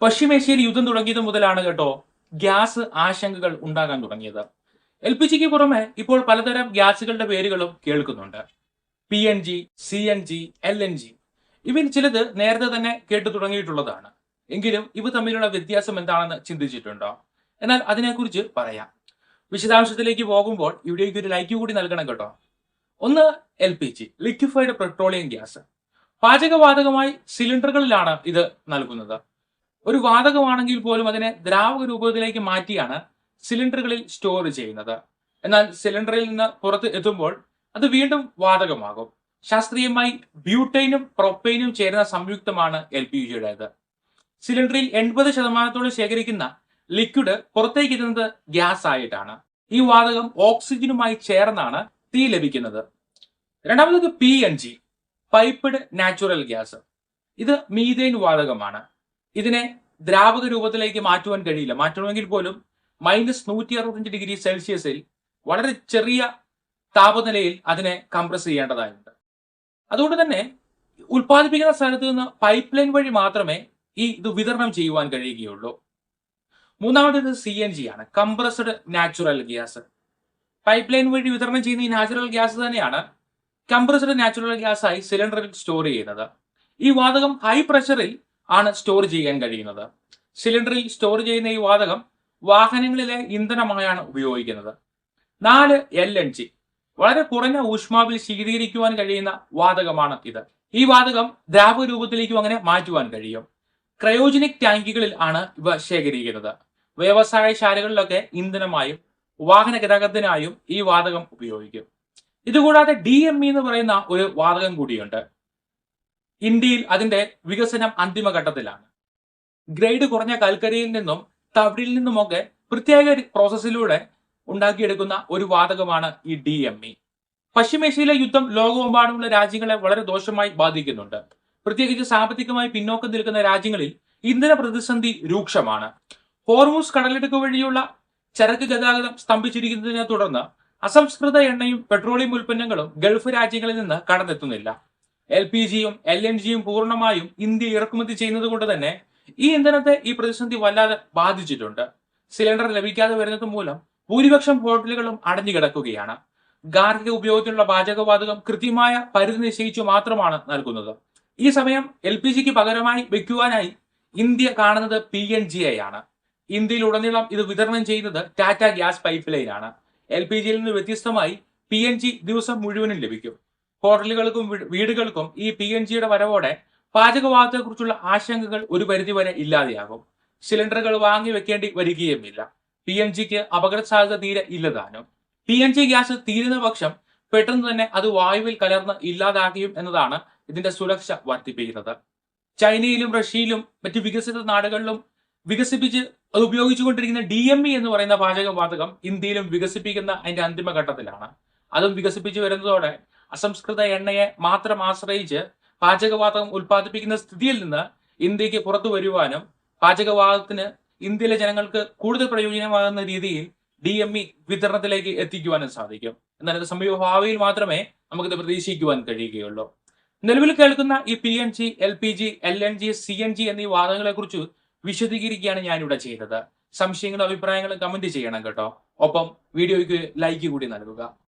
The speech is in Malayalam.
പശ്ചിമേഷ്യയിൽ യുദ്ധം തുടങ്ങിയത് മുതലാണ് കേട്ടോ ഗ്യാസ് ആശങ്കകൾ ഉണ്ടാകാൻ തുടങ്ങിയത്. എൽ പി ജിക്ക് പുറമെ ഇപ്പോൾ പലതരം ഗ്യാസുകളുടെ പേരുകളും കേൾക്കുന്നുണ്ട്. PNG, CNG, LNG. ഇവയിൽ ചിലത് നേരത്തെ തന്നെ കേട്ടു തുടങ്ങിയിട്ടുള്ളതാണ്. എങ്കിലും ഇവ തമ്മിലുള്ള വ്യത്യാസം എന്താണെന്ന് ചിന്തിച്ചിട്ടുണ്ടോ? എന്നാൽ അതിനെക്കുറിച്ച് പറയാം. വിശദാംശത്തിലേക്ക് പോകുമ്പോൾ ഇവിടേക്ക് ഒരു ലൈക്ക് കൂടി നൽകണം കേട്ടോ. ഒന്ന്, LPG, ലിക്വിഫൈഡ് പെട്രോളിയം ഗ്യാസ്. പാചകവാതകമായി സിലിണ്ടറുകളിലാണ് ഇത് നൽകുന്നത്. ഒരു വാതകമാണെങ്കിൽ പോലും അതിനെ ദ്രാവക രൂപത്തിലേക്ക് മാറ്റിയാണ് സിലിണ്ടറുകളിൽ സ്റ്റോർ ചെയ്യുന്നത്. എന്നാൽ സിലിണ്ടറിൽ നിന്ന് പുറത്ത് എത്തുമ്പോൾ അത് വീണ്ടും വാതകമാകും. ശാസ്ത്രീയമായി ബ്യൂട്ടൈനും പ്രൊപ്പൈനും ചേരുന്ന സംയുക്തമാണ് LPGയുടേത്. സിലിണ്ടറിൽ 80% ശേഖരിക്കുന്ന ലിക്വിഡ് പുറത്തേക്ക് എത്തുന്നത് ഗ്യാസ് ആയിട്ടാണ്. ഈ വാതകം ഓക്സിജനുമായി ചേർന്നാണ് തീ ലഭിക്കുന്നത്. രണ്ടാമത് PNG, പൈപ്പ്ഡ് നാച്ചുറൽ ഗ്യാസ്. ഇത് മീഥേൻ വാതകമാണ്. ഇതിനെ ദ്രാവക രൂപത്തിലേക്ക് മാറ്റുവാൻ കഴിയില്ല. മാറ്റണമെങ്കിൽ പോലും -165°C വളരെ ചെറിയ താപനിലയിൽ അതിനെ കംപ്രസ് ചെയ്യേണ്ടതായുണ്ട്. അതുകൊണ്ട് തന്നെ ഉൽപ്പാദിപ്പിക്കുന്ന സ്ഥലത്ത് നിന്ന് പൈപ്പ് ലൈൻ വഴി മാത്രമേ ഇത് വിതരണം ചെയ്യുവാൻ കഴിയുകയുള്ളൂ. മൂന്നാമത്തേത് CNG ആണ്, compressed natural gas. Pipe line വഴി വിതരണം ചെയ്യുന്ന ഈ നാച്ചുറൽ ഗ്യാസ് തന്നെയാണ് കംപ്രസ്ഡ് നാച്ചുറൽ ഗ്യാസ് ആയി സിലിണ്ടറിൽ സ്റ്റോർ ചെയ്യുന്നത്. ഈ വാതകം ഹൈ പ്രഷറിൽ ആണ് സ്റ്റോർ ചെയ്യാൻ കഴിയുന്നത്. സിലിണ്ടറിൽ സ്റ്റോർ ചെയ്യുന്ന ഈ വാതകം വാഹനങ്ങളിലെ ഇന്ധനമായാണ് ഉപയോഗിക്കുന്നത്. 4, LNG, വളരെ കുറഞ്ഞ ഊഷ്മാവിൽ ശീതീകരിക്കുവാൻ കഴിയുന്ന വാതകമാണ് ഇത്. ഈ വാതകം ദ്രാവക രൂപത്തിലേക്കും അങ്ങനെ മാറ്റുവാൻ കഴിയും. ക്രയോജനിക് ടാങ്കുകളിൽ ആണ് ഇവ ശേഖരിക്കുന്നത്. വ്യവസായശാലകളിലൊക്കെ ഇന്ധനമായും വാഹന ഗതാഗതത്തിനായും ഈ വാതകം ഉപയോഗിക്കും. ഇതുകൂടാതെ DME എന്ന് പറയുന്ന ഒരു വാതകം കൂടിയുണ്ട്. ഇന്ത്യയിൽ അതിന്റെ വികസനം അന്തിമഘട്ടത്തിലാണ്. ഗ്രേഡ് കുറഞ്ഞ കൽക്കരിയിൽ നിന്നും തവിടിൽ നിന്നുമൊക്കെ പ്രത്യേക പ്രോസസ്സിലൂടെ ഉണ്ടാക്കിയെടുക്കുന്ന ഒരു വാതകമാണ് ഈ DME. പശ്ചിമേഷ്യയിലെ യുദ്ധം ലോകമെമ്പാടുമുള്ള രാജ്യങ്ങളെ വളരെ ദോഷമായി ബാധിക്കുന്നുണ്ട്. പ്രത്യേകിച്ച് സാമ്പത്തികമായി പിന്നോക്കം നിൽക്കുന്ന രാജ്യങ്ങളിൽ ഇന്ധന പ്രതിസന്ധി രൂക്ഷമാണ്. ഹോർമൂസ് കടലിടുക്ക് വഴിയുള്ള ചരക്ക് ഗതാഗതം സ്തംഭിച്ചിരിക്കുന്നതിനെ തുടർന്ന് അസംസ്കൃത എണ്ണയും പെട്രോളിയം ഉൽപ്പന്നങ്ങളും ഗൾഫ് രാജ്യങ്ങളിൽ നിന്ന് കടന്നെത്തുന്നില്ല. LPGയും LNGയും പൂർണ്ണമായും ഇന്ത്യ ഇറക്കുമതി ചെയ്യുന്നത് കൊണ്ട് തന്നെ ഈ ഇന്ധനത്തെ ഈ പ്രതിസന്ധി വല്ലാതെ ബാധിച്ചിട്ടുണ്ട്. സിലിണ്ടർ ലഭിക്കാതെ വരുന്നത് മൂലം ഭൂരിപക്ഷം ഹോട്ടലുകളും അടഞ്ഞു കിടക്കുകയാണ്. ഗാർഹിക ഉപയോഗത്തിനുള്ള പാചകവാതകം കൃത്യമായ പരിധി നിശ്ചയിച്ചു മാത്രമാണ് നൽകുന്നത്. ഈ സമയം LPGക്ക് പകരമായി വെക്കുവാനായി ഇന്ത്യ കാണുന്നത് PNG ആണ്. ഇന്ത്യയിലുടനീളം ഇത് വിതരണം ചെയ്യുന്നത് ടാറ്റ ഗ്യാസ് പൈപ്പ് ലൈനാണ്. LPGയിൽ നിന്ന് വ്യത്യസ്തമായി PNG ദിവസം മുഴുവനും ലഭിക്കും. ഹോട്ടലുകൾക്കും വീടുകൾക്കും ഈ PNGയുടെ വരവോടെ പാചകവാതകത്തെക്കുറിച്ചുള്ള ആശങ്കകൾ ഒരു പരിധിവരെ ഇല്ലാതെയാകും. സിലിണ്ടറുകൾ വാങ്ങി വെക്കേണ്ടി വരികയുമില്ല. PNGക്ക് അപകട സാധ്യത തീരെ ഇല്ലതാനും. PNG ഗ്യാസ് തീരുന്ന പക്ഷം പെട്ടെന്ന് തന്നെ അത് വായുവിൽ കലർന്ന് ഇല്ലാതാകും എന്നതാണ് ഇതിന്റെ സുരക്ഷ വർദ്ധിപ്പിക്കുന്നത്. ചൈനയിലും റഷ്യയിലും മറ്റു വികസിത നാടുകളിലും വികസിപ്പിച്ച് അത് ഉപയോഗിച്ചുകൊണ്ടിരിക്കുന്ന DME എന്ന് പറയുന്ന പാചകവാതകം ഇന്ത്യയിലും വികസിപ്പിക്കുന്ന അതിന്റെ അന്തിമഘട്ടത്തിലാണ്. അതും വികസിപ്പിച്ചു വരുന്നതോടെ അസംസ്കൃത എണ്ണയെ മാത്രം ആശ്രയിച്ച് പാചകവാതകം ഉൽപ്പാദിപ്പിക്കുന്ന സ്ഥിതിയിൽ നിന്ന് ഇന്ത്യക്ക് പുറത്തു വരുവാനും പാചകവാതകത്തിന് ഇന്ത്യയിലെ ജനങ്ങൾക്ക് കൂടുതൽ പ്രയോജനമാകുന്ന രീതിയിൽ DME വിതരണത്തിലേക്ക് എത്തിക്കുവാനും സാധിക്കും. എന്നാൽ ഇത് സമീപഭാവിയിൽ മാത്രമേ നമുക്കിത് പ്രതീക്ഷിക്കുവാൻ കഴിയുകയുള്ളൂ. നിലവിൽ കേൾക്കുന്ന ഈ PNG, LPG, LNG, CNG എന്നീ വാതകങ്ങളെ കുറിച്ച് വിശദീകരിക്കുകയാണ് ഞാനിവിടെ ചെയ്തത്. സംശയങ്ങളും അഭിപ്രായങ്ങളും കമന്റ് ചെയ്യണം കേട്ടോ. ഒപ്പം വീഡിയോയ്ക്ക് ലൈക്ക് കൂടി നൽകുക.